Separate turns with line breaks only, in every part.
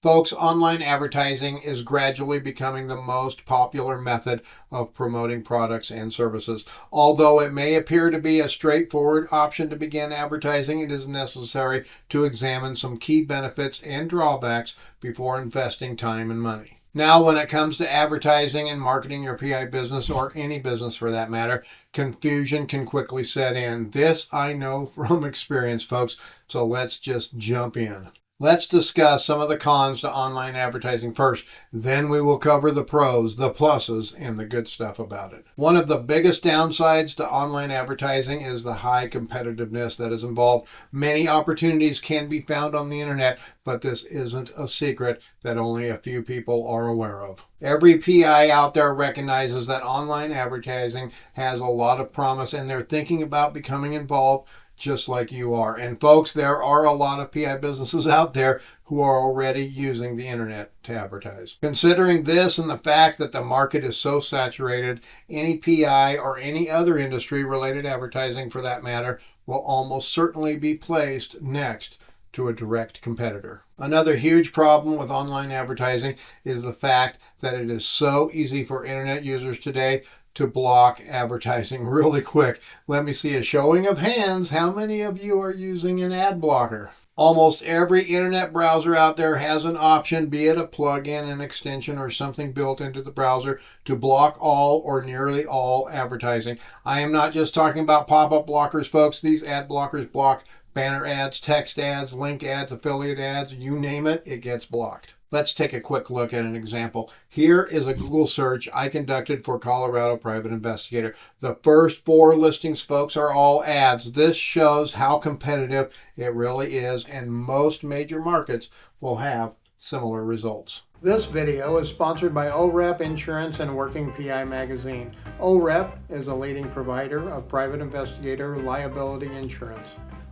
Folks, online advertising is gradually becoming the most popular method of promoting products and services. Although it may appear to be a straightforward option to begin advertising, it is necessary to examine some key benefits and drawbacks before investing time and money. Now, when it comes to advertising and marketing your PI business, or any business for that matter, confusion can quickly set in. This I know from experience, folks, so let's just jump in. Let's discuss some of the cons to online advertising first. Then we will cover the pros, the pluses, and the good stuff about it. One of the biggest downsides to online advertising is the high competitiveness that is involved. Many opportunities can be found on the internet, but this isn't a secret that only a few people are aware of. Every PI out there recognizes that online advertising has a lot of promise, and they're thinking about becoming involved just like you are. And folks, there are a lot of PI businesses out there who are already using the internet to advertise. Considering this and the fact that the market is so saturated, any PI or any other industry related advertising for that matter will almost certainly be placed next to a direct competitor. Another huge problem with online advertising is the fact that it is so easy for internet users today to block advertising really quick. Let me see a showing of hands. How many of you are using an ad blocker? Almost every internet browser out there has an option, be it a plugin, an extension, or something built into the browser to block all or nearly all advertising. I am not just talking about pop-up blockers, folks. These ad blockers block banner ads, text ads, link ads, affiliate ads, you name it, it gets blocked. Let's take a quick look at an example. Here is a Google search I conducted for Colorado Private Investigator. The first 4 listings, folks, are all ads. This shows how competitive it really is, and most major markets will have similar results. This video is sponsored by OREP Insurance and Working PI Magazine. OREP is a leading provider of private investigator liability insurance.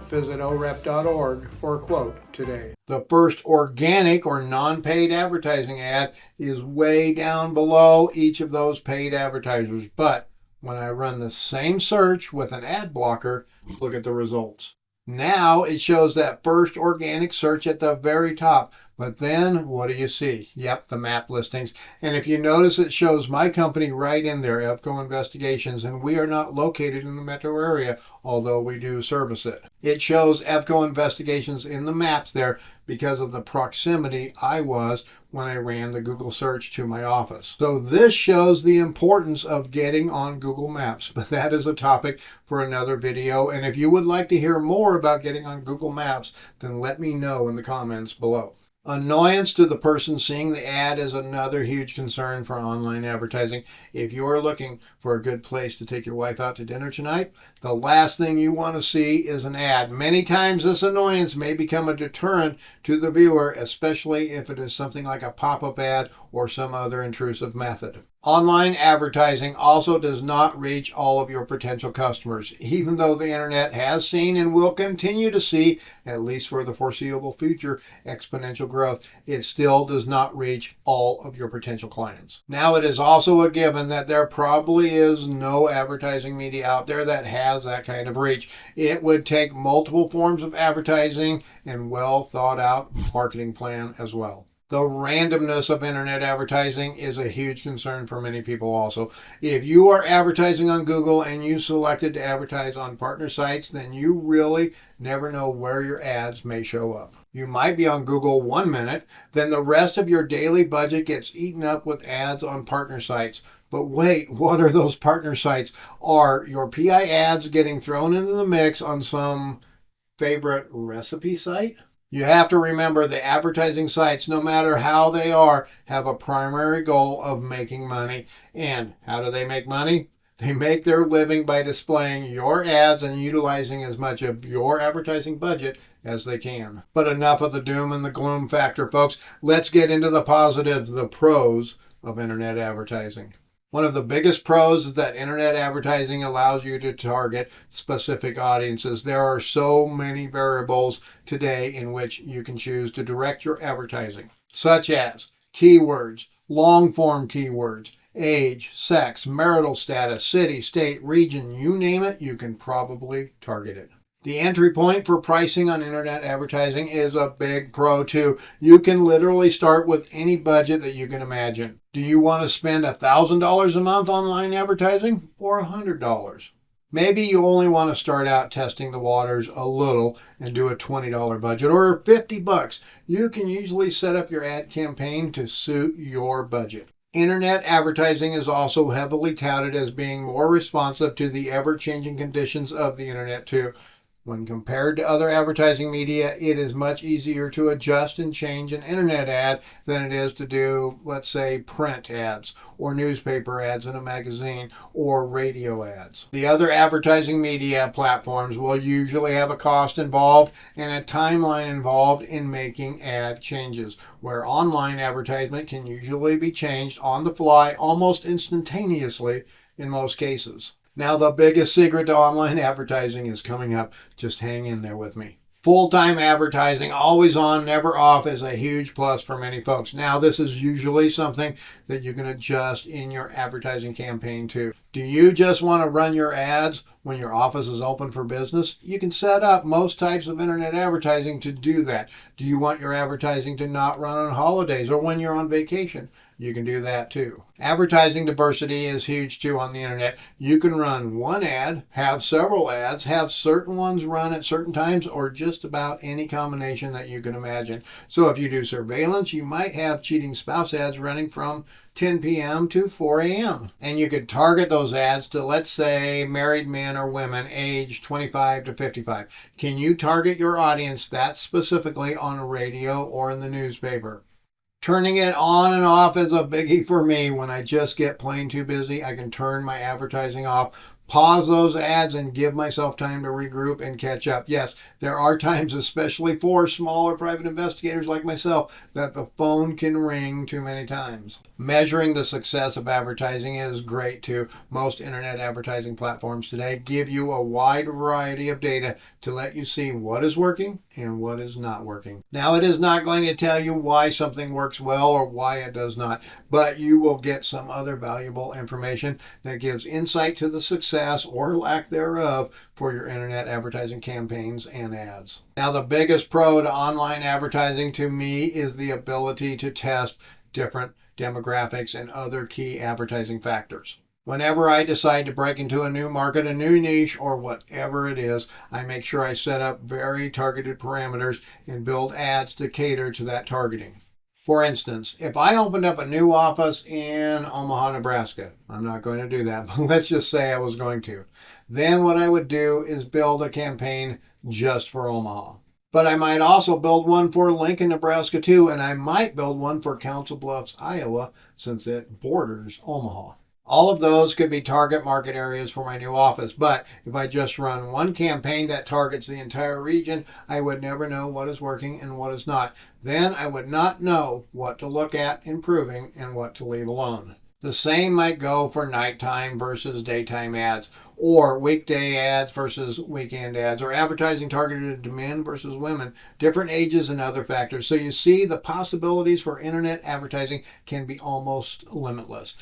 Visit orep.org for a quote today. The first organic or non-paid advertising ad is way down below each of those paid advertisers. But when I run the same search with an ad blocker, look at the results. Now it shows that first organic search at the very top. But then what do you see? Yep, the map listings. And if you notice, it shows my company right in there, EVCO Investigations, and we are not located in the metro area, although we do service it. It shows EVCO Investigations in the maps there because of the proximity I was when I ran the Google search to my office. So this shows the importance of getting on Google Maps, but that is a topic for another video. And if you would like to hear more about getting on Google Maps, then let me know in the comments below. Annoyance to the person seeing the ad is another huge concern for online advertising. If you are looking for a good place to take your wife out to dinner tonight, the last thing you want to see is an ad. Many times this annoyance may become a deterrent to the viewer, especially if it is something like a pop-up ad or some other intrusive method. Online advertising also does not reach all of your potential customers. Even though the internet has seen and will continue to see, at least for the foreseeable future, exponential growth, it still does not reach all of your potential clients. Now, it is also a given that there probably is no advertising media out there that has that kind of reach. It would take multiple forms of advertising and well thought out marketing plan as well. The randomness of internet advertising is a huge concern for many people also. If you are advertising on Google and you selected to advertise on partner sites, then you really never know where your ads may show up. You might be on Google 1 minute, then the rest of your daily budget gets eaten up with ads on partner sites. But wait, what are those partner sites? Are your PI ads getting thrown into the mix on some favorite recipe site? You have to remember the advertising sites, no matter how they are, have a primary goal of making money. And how do they make money? They make their living by displaying your ads and utilizing as much of your advertising budget as they can. But enough of the doom and the gloom factor, folks. Let's get into the positives, the pros of internet advertising. One of the biggest pros is that internet advertising allows you to target specific audiences. There are so many variables today in which you can choose to direct your advertising, such as keywords, long-form keywords, age, sex, marital status, city, state, region, you name it, you can probably target it. The entry point for pricing on internet advertising is a big pro too. You can literally start with any budget that you can imagine. Do you want to spend $1,000 a month online advertising or $100? Maybe you only want to start out testing the waters a little and do a $20 budget or $50. You can usually set up your ad campaign to suit your budget. Internet advertising is also heavily touted as being more responsive to the ever-changing conditions of the internet too. When compared to other advertising media, it is much easier to adjust and change an internet ad than it is to do, let's say, print ads or newspaper ads in a magazine or radio ads. The other advertising media platforms will usually have a cost involved and a timeline involved in making ad changes, where online advertisement can usually be changed on the fly almost instantaneously in most cases. Now, the biggest secret to online advertising is coming up. Just hang in there with me. Full-time advertising, always on, never off, is a huge plus for many folks. Now, this is usually something that you can adjust in your advertising campaign too. Do you just want to run your ads when your office is open for business? You can set up most types of internet advertising to do that. Do you want your advertising to not run on holidays or when you're on vacation? You can do that too. Advertising diversity is huge too on the internet. You can run one ad, have several ads, have certain ones run at certain times, or just about any combination that you can imagine. So if you do surveillance, you might have cheating spouse ads running from 10 p.m. to 4 a.m. And you could target those ads to, let's say, married men or women aged 25 to 55. Can you target your audience that specifically on radio or in the newspaper? Turning it on and off is a biggie for me. When I just get plain too busy, I can turn my advertising off, pause those ads, and give myself time to regroup and catch up. Yes, there are times, especially for smaller private investigators like myself, that the phone can ring too many times. Measuring the success of advertising is great too. Most internet advertising platforms today give you a wide variety of data to let you see what is working and what is not working. Now, it is not going to tell you why something works well or why it does not, but you will get some other valuable information that gives insight to the success or lack thereof for your internet advertising campaigns and ads. Now, the biggest pro to online advertising to me is the ability to test different demographics and other key advertising factors. Whenever I decide to break into a new market, a new niche, or whatever it is, I make sure I set up very targeted parameters and build ads to cater to that targeting. For instance, if I opened up a new office in Omaha, Nebraska, I'm not going to do that, but let's just say I was going to, then what I would do is build a campaign just for Omaha. But I might also build one for Lincoln, Nebraska too, and I might build one for Council Bluffs, Iowa, since it borders Omaha. All of those could be target market areas for my new office, but if I just run one campaign that targets the entire region, I would never know what is working and what is not. Then I would not know what to look at improving and what to leave alone. The same might go for nighttime versus daytime ads, or weekday ads versus weekend ads, or advertising targeted to men versus women, different ages and other factors. So you see, the possibilities for internet advertising can be almost limitless.